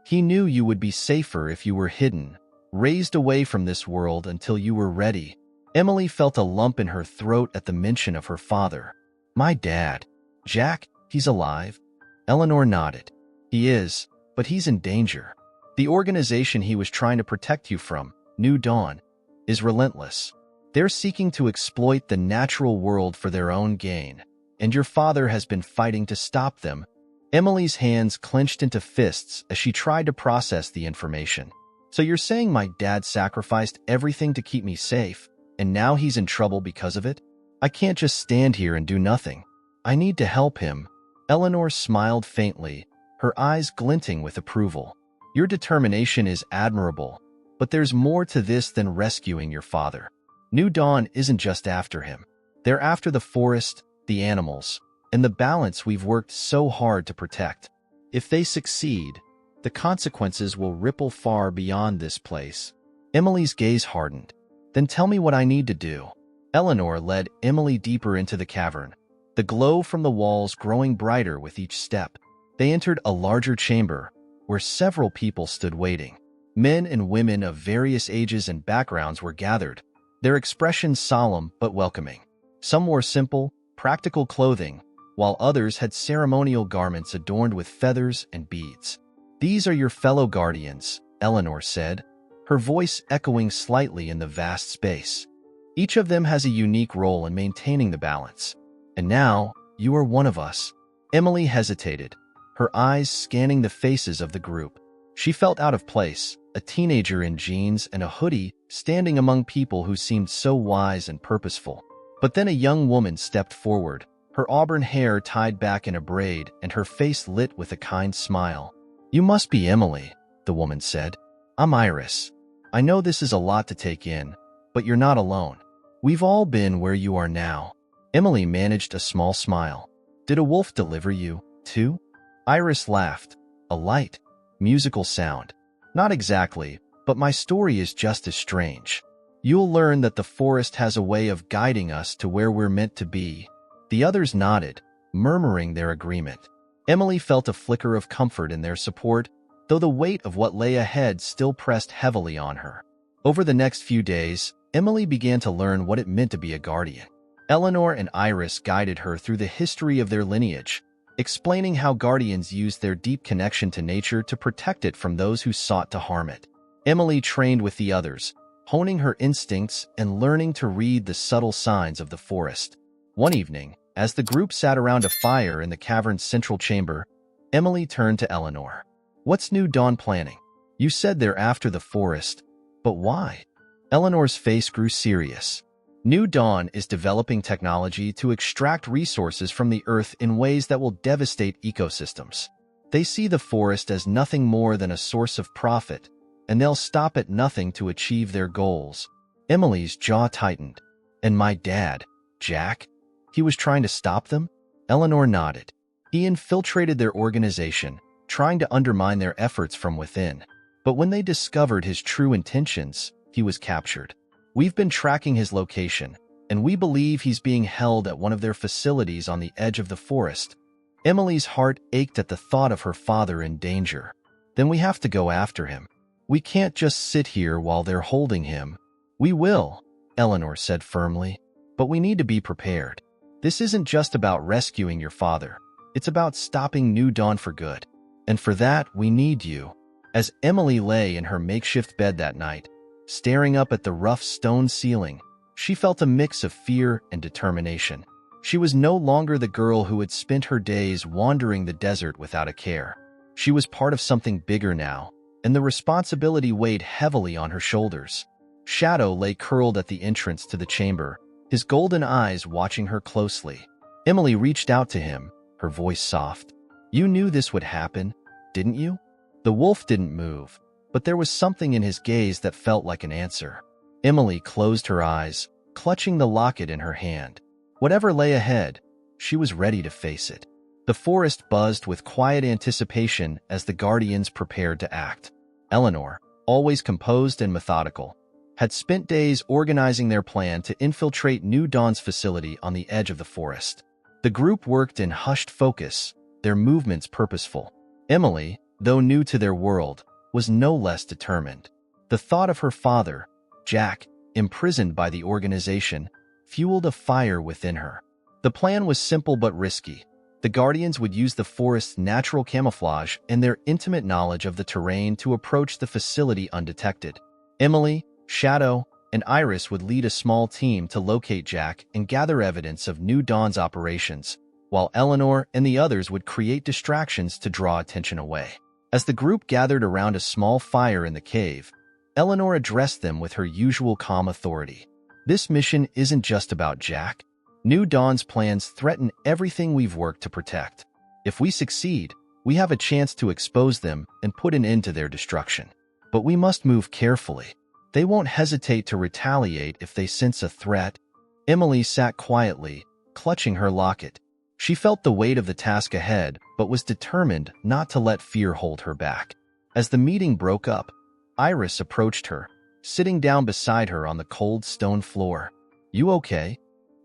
He knew you would be safer if you were hidden, raised away from this world until you were ready. Emily felt a lump in her throat at the mention of her father. My dad. Jack, he's alive? Eleanor nodded. He is, but he's in danger. The organization he was trying to protect you from, New Dawn, is relentless. They're seeking to exploit the natural world for their own gain, and your father has been fighting to stop them. Emily's hands clenched into fists as she tried to process the information. So you're saying my dad sacrificed everything to keep me safe, and now he's in trouble because of it? I can't just stand here and do nothing. I need to help him. Eleanor smiled faintly, her eyes glinting with approval. Your determination is admirable, but there's more to this than rescuing your father. New Dawn isn't just after him. They're after the forest, the animals, and the balance we've worked so hard to protect. If they succeed, the consequences will ripple far beyond this place. Emily's gaze hardened. Then tell me what I need to do. Eleanor led Emily deeper into the cavern, the glow from the walls growing brighter with each step. They entered a larger chamber, where several people stood waiting. Men and women of various ages and backgrounds were gathered, their expressions solemn but welcoming. Some wore simple, practical clothing, while others had ceremonial garments adorned with feathers and beads. These are your fellow guardians, Eleanor said, her voice echoing slightly in the vast space. Each of them has a unique role in maintaining the balance. And now, you are one of us. Emily hesitated, her eyes scanning the faces of the group. She felt out of place, a teenager in jeans and a hoodie, standing among people who seemed so wise and purposeful. But then a young woman stepped forward, her auburn hair tied back in a braid and her face lit with a kind smile. You must be Emily, the woman said. I'm Iris. I know this is a lot to take in, but you're not alone. We've all been where you are now. Emily managed a small smile. Did a wolf deliver you, too? Iris laughed, a light, musical sound. Not exactly, but my story is just as strange. You'll learn that the forest has a way of guiding us to where we're meant to be. The others nodded, murmuring their agreement. Emily felt a flicker of comfort in their support, though the weight of what lay ahead still pressed heavily on her. Over the next few days, Emily began to learn what it meant to be a guardian. Eleanor and Iris guided her through the history of their lineage, explaining how guardians used their deep connection to nature to protect it from those who sought to harm it. Emily trained with the others, honing her instincts and learning to read the subtle signs of the forest. One evening, as the group sat around a fire in the cavern's central chamber, Emily turned to Eleanor. What's New Dawn planning? You said they're after the forest, but why? Eleanor's face grew serious. New Dawn is developing technology to extract resources from the earth in ways that will devastate ecosystems. They see the forest as nothing more than a source of profit, and they'll stop at nothing to achieve their goals. Emily's jaw tightened. And my dad, Jack? He was trying to stop them? Eleanor nodded. He infiltrated their organization, trying to undermine their efforts from within. But when they discovered his true intentions, he was captured. We've been tracking his location, and we believe he's being held at one of their facilities on the edge of the forest. Emily's heart ached at the thought of her father in danger. Then we have to go after him. We can't just sit here while they're holding him. We will, Eleanor said firmly, but we need to be prepared. This isn't just about rescuing your father. It's about stopping New Dawn for good. And for that, we need you. As Emily lay in her makeshift bed that night, staring up at the rough stone ceiling, she felt a mix of fear and determination. She was no longer the girl who had spent her days wandering the desert without a care. She was part of something bigger now, and the responsibility weighed heavily on her shoulders. Shadow lay curled at the entrance to the chamber, his golden eyes watching her closely. Emily reached out to him, her voice soft. "You knew this would happen, didn't you?" The wolf didn't move, but there was something in his gaze that felt like an answer. Emily closed her eyes, clutching the locket in her hand. Whatever lay ahead, she was ready to face it. The forest buzzed with quiet anticipation as the Guardians prepared to act. Eleanor, always composed and methodical, had spent days organizing their plan to infiltrate New Dawn's facility on the edge of the forest. The group worked in hushed focus, their movements purposeful. Emily, though new to their world, was no less determined. The thought of her father, Jack, imprisoned by the organization, fueled a fire within her. The plan was simple but risky. The Guardians would use the forest's natural camouflage and their intimate knowledge of the terrain to approach the facility undetected. Emily, Shadow, and Iris would lead a small team to locate Jack and gather evidence of New Dawn's operations, while Eleanor and the others would create distractions to draw attention away. As the group gathered around a small fire in the cave, Eleanor addressed them with her usual calm authority. "This mission isn't just about Jack. New Dawn's plans threaten everything we've worked to protect. If we succeed, we have a chance to expose them and put an end to their destruction. But we must move carefully. They won't hesitate to retaliate if they sense a threat." Emily sat quietly, clutching her locket. She felt the weight of the task ahead, but was determined not to let fear hold her back. As the meeting broke up, Iris approached her, sitting down beside her on the cold stone floor. "You okay?"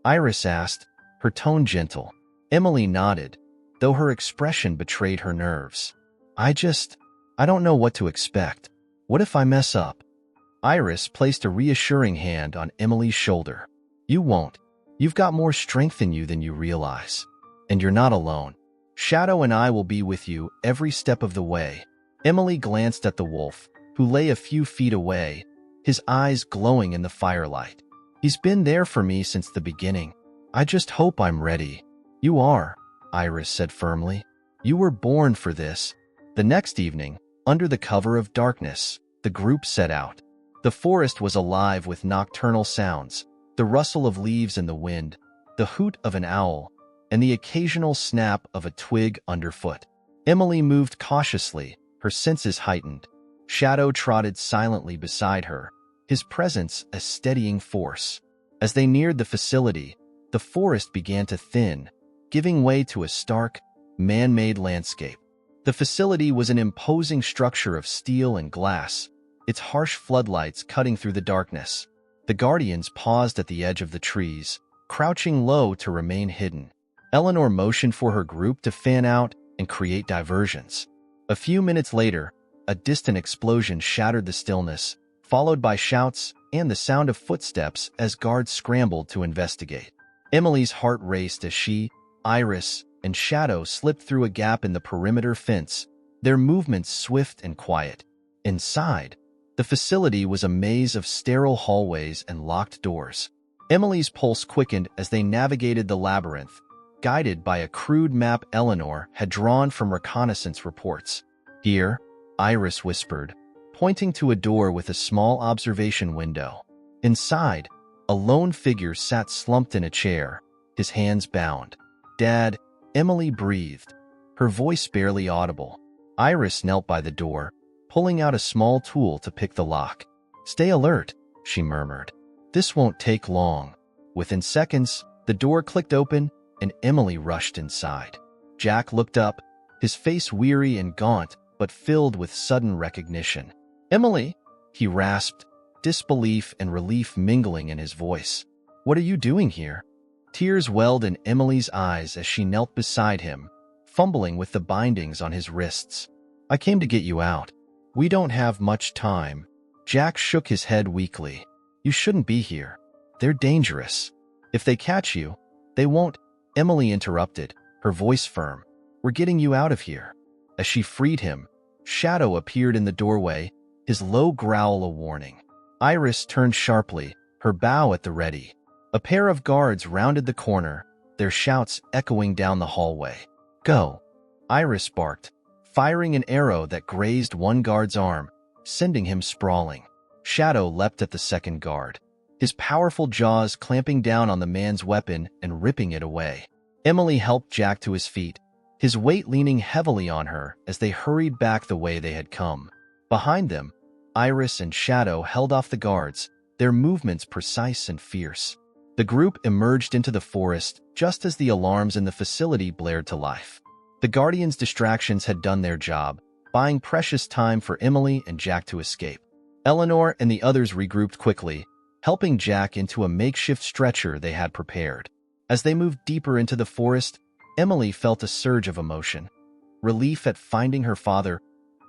Iris asked, her tone gentle. Emily nodded, though her expression betrayed her nerves. I don't know what to expect. What if I mess up?" Iris placed a reassuring hand on Emily's shoulder. "You won't. You've got more strength in you than you realize. And you're not alone. Shadow and I will be with you every step of the way." Emily glanced at the wolf, who lay a few feet away, his eyes glowing in the firelight. "He's been there for me since the beginning. I just hope I'm ready." "You are," Iris said firmly. "You were born for this." The next evening, under the cover of darkness, the group set out. The forest was alive with nocturnal sounds, the rustle of leaves in the wind, the hoot of an owl, and the occasional snap of a twig underfoot. Emily moved cautiously, her senses heightened. Shadow trotted silently beside her, his presence a steadying force. As they neared the facility, the forest began to thin, giving way to a stark, man-made landscape. The facility was an imposing structure of steel and glass, its harsh floodlights cutting through the darkness. The Guardians paused at the edge of the trees, crouching low to remain hidden. Eleanor motioned for her group to fan out and create diversions. A few minutes later, a distant explosion shattered the stillness, followed by shouts and the sound of footsteps as guards scrambled to investigate. Emily's heart raced as she, Iris, and Shadow slipped through a gap in the perimeter fence, their movements swift and quiet. Inside, the facility was a maze of sterile hallways and locked doors. Emily's pulse quickened as they navigated the labyrinth, guided by a crude map Eleanor had drawn from reconnaissance reports. "Here," Iris whispered, pointing to a door with a small observation window. Inside, a lone figure sat slumped in a chair, his hands bound. "Dad," Emily breathed, her voice barely audible. Iris knelt by the door, pulling out a small tool to pick the lock. "Stay alert," she murmured. "This won't take long." Within seconds, the door clicked open and Emily rushed inside. Jack looked up, his face weary and gaunt, but filled with sudden recognition. "Emily," he rasped, disbelief and relief mingling in his voice. "What are you doing here?" Tears welled in Emily's eyes as she knelt beside him, fumbling with the bindings on his wrists. "I came to get you out. We don't have much time." Jack shook his head weakly. "You shouldn't be here. They're dangerous. If they catch you, they won't." Emily interrupted, her voice firm. "We're getting you out of here." As she freed him, Shadow appeared in the doorway, his low growl a warning. Iris turned sharply, her bow at the ready. A pair of guards rounded the corner, their shouts echoing down the hallway. "Go!" Iris barked, firing an arrow that grazed one guard's arm, sending him sprawling. Shadow leapt at the second guard, his powerful jaws clamping down on the man's weapon and ripping it away. Emily helped Jack to his feet, his weight leaning heavily on her as they hurried back the way they had come. Behind them, Iris and Shadow held off the guards, their movements precise and fierce. The group emerged into the forest just as the alarms in the facility blared to life. The Guardians' distractions had done their job, buying precious time for Emily and Jack to escape. Eleanor and the others regrouped quickly, helping Jack into a makeshift stretcher they had prepared. As they moved deeper into the forest, Emily felt a surge of emotion. Relief at finding her father,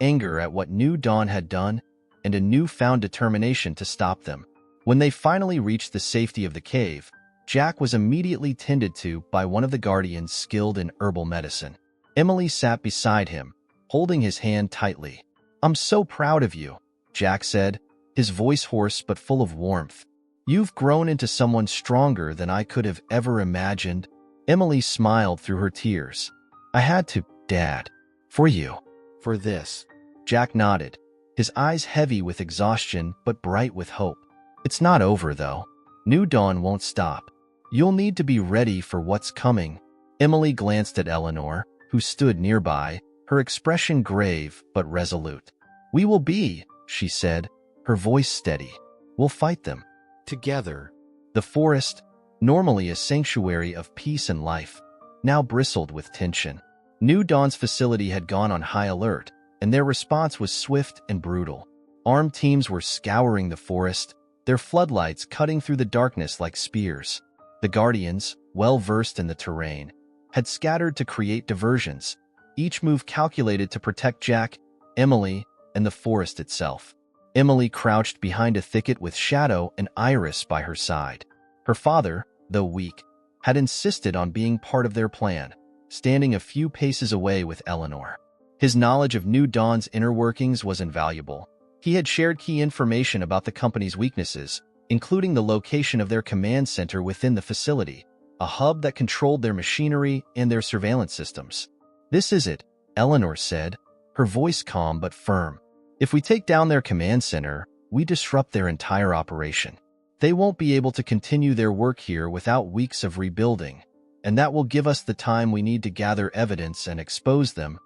anger at what New Dawn had done, and a newfound determination to stop them. When they finally reached the safety of the cave, Jack was immediately tended to by one of the Guardians skilled in herbal medicine. Emily sat beside him, holding his hand tightly. "I'm so proud of you," Jack said, his voice hoarse but full of warmth. "You've grown into someone stronger than I could have ever imagined." Emily smiled through her tears. "I had to, Dad. For you. For this." Jack nodded, his eyes heavy with exhaustion but bright with hope. "It's not over, though. New Dawn won't stop. You'll need to be ready for what's coming." Emily glanced at Eleanor, who stood nearby, her expression grave but resolute. "We will be," she said, her voice steady. "We'll fight them. Together." The forest, normally a sanctuary of peace and life, now bristled with tension. New Dawn's facility had gone on high alert, and their response was swift and brutal. Armed teams were scouring the forest, their floodlights cutting through the darkness like spears. The Guardians, well-versed in the terrain, had scattered to create diversions, each move calculated to protect Jack, Emily, and the forest itself. Emily crouched behind a thicket with Shadow and Iris by her side. Her father, though weak, had insisted on being part of their plan, standing a few paces away with Eleanor. His knowledge of New Dawn's inner workings was invaluable. He had shared key information about the company's weaknesses, including the location of their command center within the facility, a hub that controlled their machinery and their surveillance systems. "This is it," Eleanor said, her voice calm but firm. "If we take down their command center, we disrupt their entire operation. They won't be able to continue their work here without weeks of rebuilding, and that will give us the time we need to gather evidence and expose them."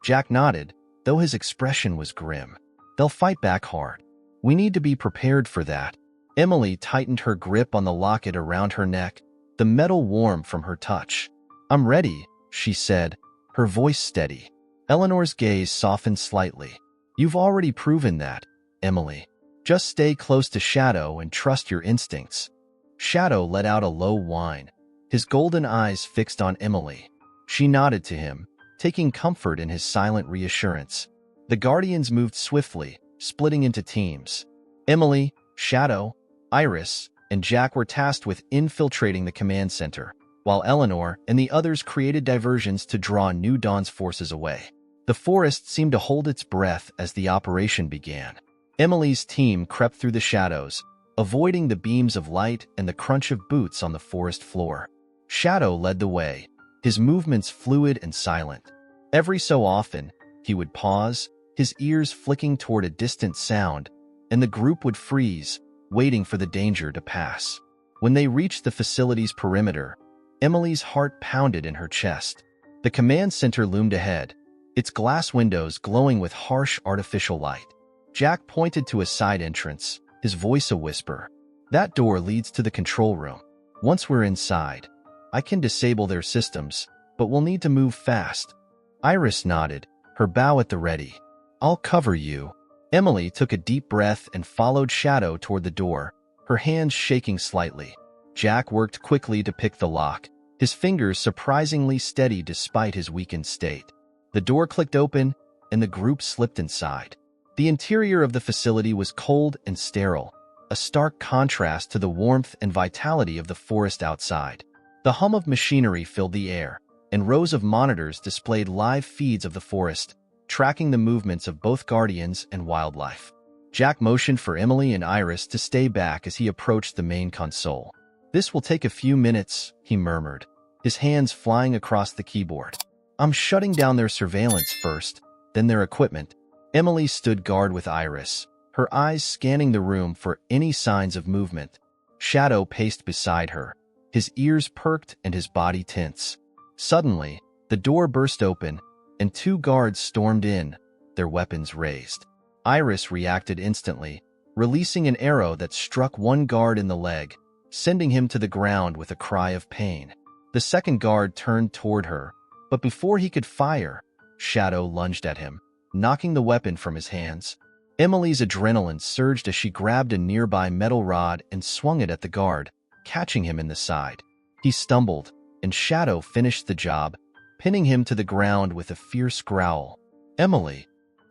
Jack nodded, though his expression was grim. "They'll fight back hard. We need to be prepared for that." Emily tightened her grip on the locket around her neck, the metal warm from her touch. "I'm ready," she said, her voice steady. Eleanor's gaze softened slightly. "You've already proven that, Emily. Just stay close to Shadow and trust your instincts." Shadow let out a low whine, his golden eyes fixed on Emily. She nodded to him, taking comfort in his silent reassurance. The Guardians moved swiftly, splitting into teams. Emily, Shadow, Iris, and Jack were tasked with infiltrating the command center, while Eleanor and the others created diversions to draw New Dawn's forces away. The forest seemed to hold its breath as the operation began. Emily's team crept through the shadows, avoiding the beams of light and the crunch of boots on the forest floor. Shadow led the way, his movements fluid and silent. Every so often, he would pause, his ears flicking toward a distant sound, and the group would freeze, waiting for the danger to pass. When they reached the facility's perimeter, Emily's heart pounded in her chest. The command center loomed ahead, its glass windows glowing with harsh artificial light. Jack pointed to a side entrance, his voice a whisper. "That door leads to the control room. Once we're inside, I can disable their systems, but we'll need to move fast." Iris nodded, her bow at the ready. "I'll cover you." Emily took a deep breath and followed Shadow toward the door, her hands shaking slightly. Jack worked quickly to pick the lock, his fingers surprisingly steady despite his weakened state. The door clicked open, and the group slipped inside. The interior of the facility was cold and sterile, a stark contrast to the warmth and vitality of the forest outside. The hum of machinery filled the air, and rows of monitors displayed live feeds of the forest, tracking the movements of both Guardians and wildlife. Jack motioned for Emily and Iris to stay back as he approached the main console. "This will take a few minutes," he murmured. his hands flying across the keyboard. I'm shutting down their surveillance first, then their equipment. Emily stood guard with Iris, her eyes scanning the room for any signs of movement. Shadow paced beside her, his ears perked and his body tense. Suddenly, the door burst open, and 2 guards stormed in, their weapons raised. Iris reacted instantly, releasing an arrow that struck one guard in the leg, sending him to the ground with a cry of pain. The second guard turned toward her, but before he could fire, Shadow lunged at him, knocking the weapon from his hands. Emily's adrenaline surged as she grabbed a nearby metal rod and swung it at the guard, catching him in the side. He stumbled, and Shadow finished the job, pinning him to the ground with a fierce growl. "Emily,"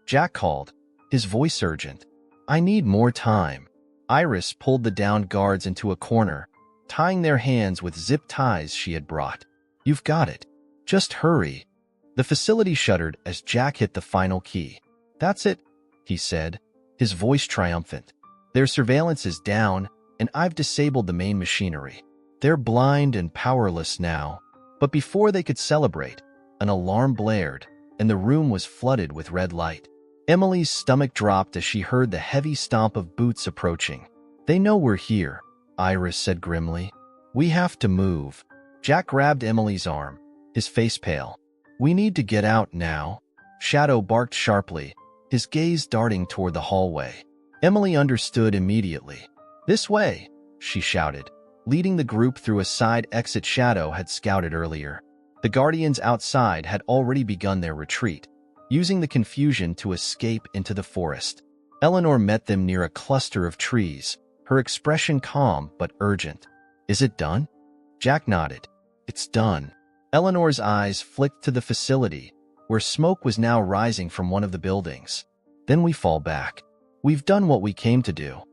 Jack called, his voice urgent. "I need more time." Iris pulled the downed guards into a corner, tying their hands with zip ties she had brought. "You've got it. Just hurry." The facility shuddered as Jack hit the final key. "That's it," he said, his voice triumphant. "Their surveillance is down, and I've disabled the main machinery. They're blind and powerless now." But before they could celebrate, an alarm blared, and the room was flooded with red light. Emily's stomach dropped as she heard the heavy stomp of boots approaching. "They know we're here," Iris said grimly. "We have to move." Jack grabbed Emily's arm, his face pale. "We need to get out now." Shadow barked sharply, his gaze darting toward the hallway. Emily understood immediately. "This way," she shouted, leading the group through a side exit Shadow had scouted earlier. The Guardians outside had already begun their retreat, using the confusion to escape into the forest. Eleanor met them near a cluster of trees, her expression calm but urgent. "Is it done?" Jack nodded. "It's done." Eleanor's eyes flicked to the facility, where smoke was now rising from one of the buildings. "Then we fall back. We've done what we came to do."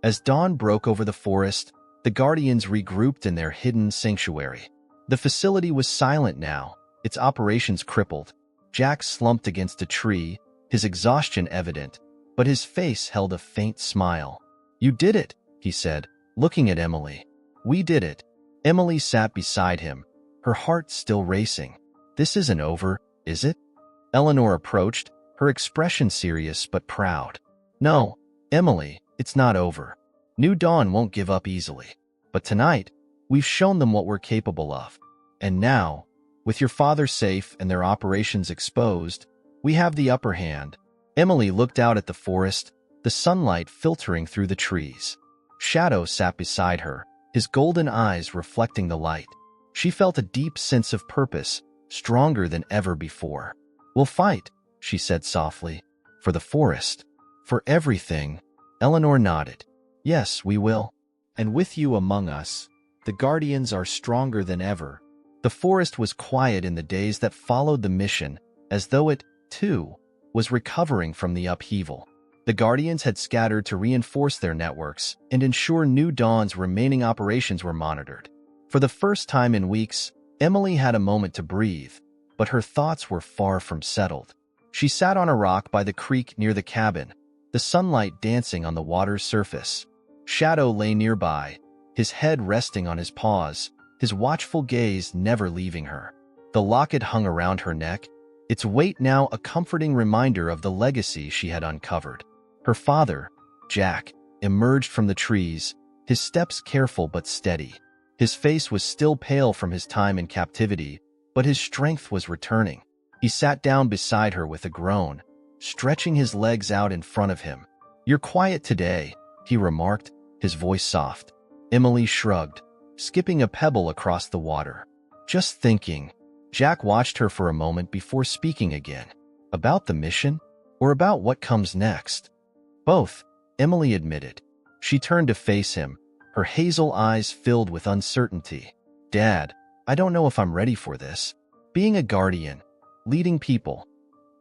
As dawn broke over the forest, the Guardians regrouped in their hidden sanctuary. The facility was silent now, its operations crippled. Jack slumped against a tree, his exhaustion evident, but his face held a faint smile. "You did it," he said, looking at Emily. "We did it." Emily sat beside him, her heart still racing. "This isn't over, is it?" Eleanor approached, her expression serious but proud. "No, Emily, it's not over. New Dawn won't give up easily. But tonight, we've shown them what we're capable of. And now, with your father safe and their operations exposed, we have the upper hand." Emily looked out at the forest, the sunlight filtering through the trees. Shadow sat beside her, his golden eyes reflecting the light. She felt a deep sense of purpose, stronger than ever before. "We'll fight," she said softly. "For the forest. For everything." Eleanor nodded. "Yes, we will. And with you among us, the Guardians are stronger than ever." The forest was quiet in the days that followed the mission, as though it, too, was recovering from the upheaval. The Guardians had scattered to reinforce their networks and ensure New Dawn's remaining operations were monitored. For the first time in weeks, Emily had a moment to breathe, but her thoughts were far from settled. She sat on a rock by the creek near the cabin, the sunlight dancing on the water's surface. Shadow lay nearby, his head resting on his paws, his watchful gaze never leaving her. The locket hung around her neck, its weight now a comforting reminder of the legacy she had uncovered. Her father, Jack, emerged from the trees, his steps careful but steady. His face was still pale from his time in captivity, but his strength was returning. He sat down beside her with a groan, stretching his legs out in front of him. "You're quiet today," he remarked, his voice soft. Emily shrugged, skipping a pebble across the water. "Just thinking." Jack watched her for a moment before speaking again. "About the mission? Or about what comes next?" "Both," Emily admitted. She turned to face him, her hazel eyes filled with uncertainty. "Dad, I don't know if I'm ready for this. Being a guardian, leading people.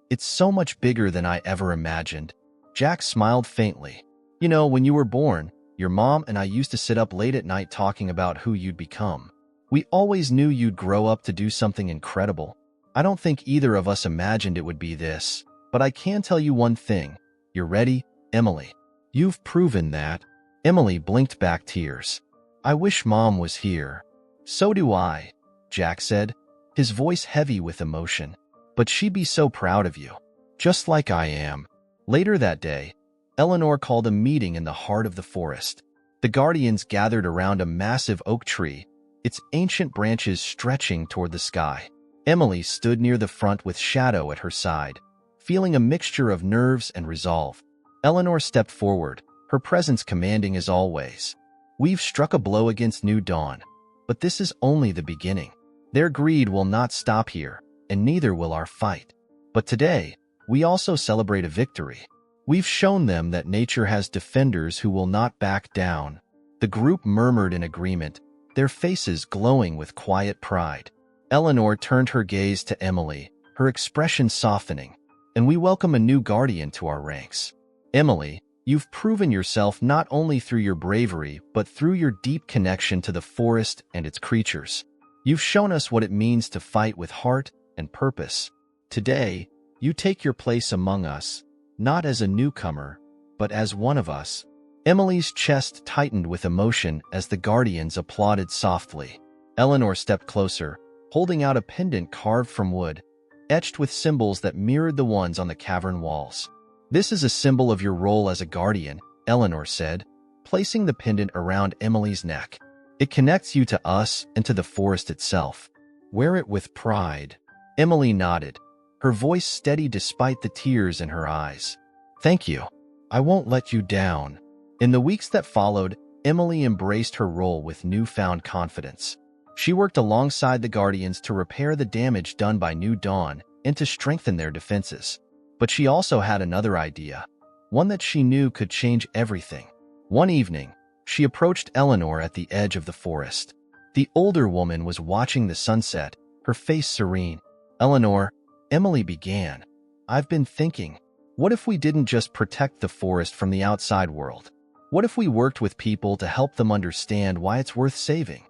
It's so much bigger than I ever imagined." Jack smiled faintly. "You know, when you were born, your mom and I used to sit up late at night talking about who you'd become. We always knew you'd grow up to do something incredible. I don't think either of us imagined it would be this, but I can tell you one thing. You're ready, Emily. You've proven that." Emily blinked back tears. "I wish Mom was here." "So do I." Jack said, his voice heavy with emotion. But she'd be so proud of you. Just like I am. Later that day, Eleanor called a meeting in the heart of the forest. The guardians gathered around a massive oak tree, its ancient branches stretching toward the sky. Emily stood near the front with Shadow at her side, feeling a mixture of nerves and resolve. Eleanor stepped forward, her presence commanding as always. We've struck a blow against New Dawn, but this is only the beginning. Their greed will not stop here, and neither will our fight. But today, we also celebrate a victory. We've shown them that nature has defenders who will not back down. The group murmured in agreement, their faces glowing with quiet pride. Eleanor turned her gaze to Emily, her expression softening. And we welcome a new guardian to our ranks. Emily, you've proven yourself not only through your bravery, but through your deep connection to the forest and its creatures. You've shown us what it means to fight with heart and purpose. Today, you take your place among us, not as a newcomer, but as one of us. Emily's chest tightened with emotion as the guardians applauded softly. Eleanor stepped closer, holding out a pendant carved from wood, etched with symbols that mirrored the ones on the cavern walls. This is a symbol of your role as a guardian, Eleanor said, placing the pendant around Emily's neck. It connects you to us and to the forest itself. Wear it with pride. Emily nodded, her voice steady despite the tears in her eyes. Thank you. I won't let you down. In the weeks that followed, Emily embraced her role with newfound confidence. She worked alongside the Guardians to repair the damage done by New Dawn and to strengthen their defenses. But she also had another idea, one that she knew could change everything. One evening, she approached Eleanor at the edge of the forest. The older woman was watching the sunset, her face serene. Eleanor, Emily began. I've been thinking, what if we didn't just protect the forest from the outside world? What if we worked with people to help them understand why it's worth saving?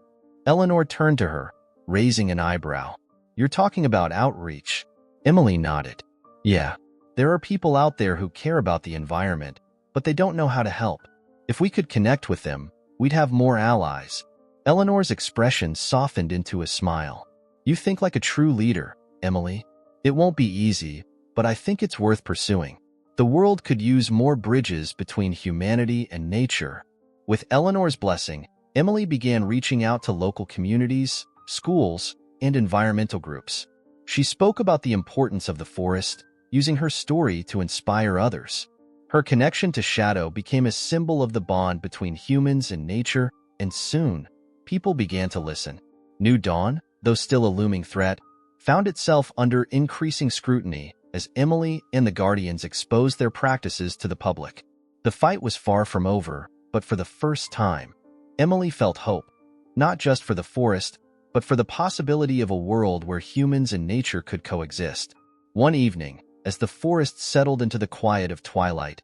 Eleanor turned to her, raising an eyebrow. You're talking about outreach? Emily nodded. Yeah, there are people out there who care about the environment, but they don't know how to help. If we could connect with them, we'd have more allies. Eleanor's expression softened into a smile. You think like a true leader, Emily. It won't be easy, but I think it's worth pursuing. The world could use more bridges between humanity and nature. With Eleanor's blessing, Emily began reaching out to local communities, schools, and environmental groups. She spoke about the importance of the forest, using her story to inspire others. Her connection to Shadow became a symbol of the bond between humans and nature, and soon, people began to listen. New Dawn, though still a looming threat, found itself under increasing scrutiny as Emily and the Guardians exposed their practices to the public. The fight was far from over, but for the first time, Emily felt hope, not just for the forest, but for the possibility of a world where humans and nature could coexist. One evening, as the forest settled into the quiet of twilight,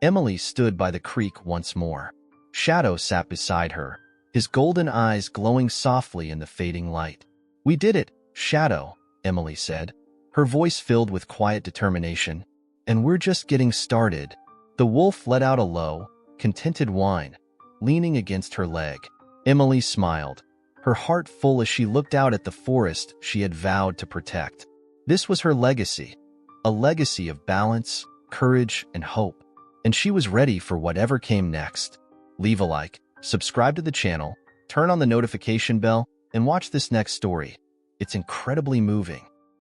Emily stood by the creek once more. Shadow sat beside her, his golden eyes glowing softly in the fading light. We did it, Shadow, Emily said, her voice filled with quiet determination. And we're just getting started. The wolf let out a low, contented whine, leaning against her leg. Emily smiled, her heart full as she looked out at the forest she had vowed to protect. This was her legacy, a legacy of balance, courage, and hope. And she was ready for whatever came next. Leave a like, subscribe to the channel, turn on the notification bell, and watch this next story. It's incredibly moving.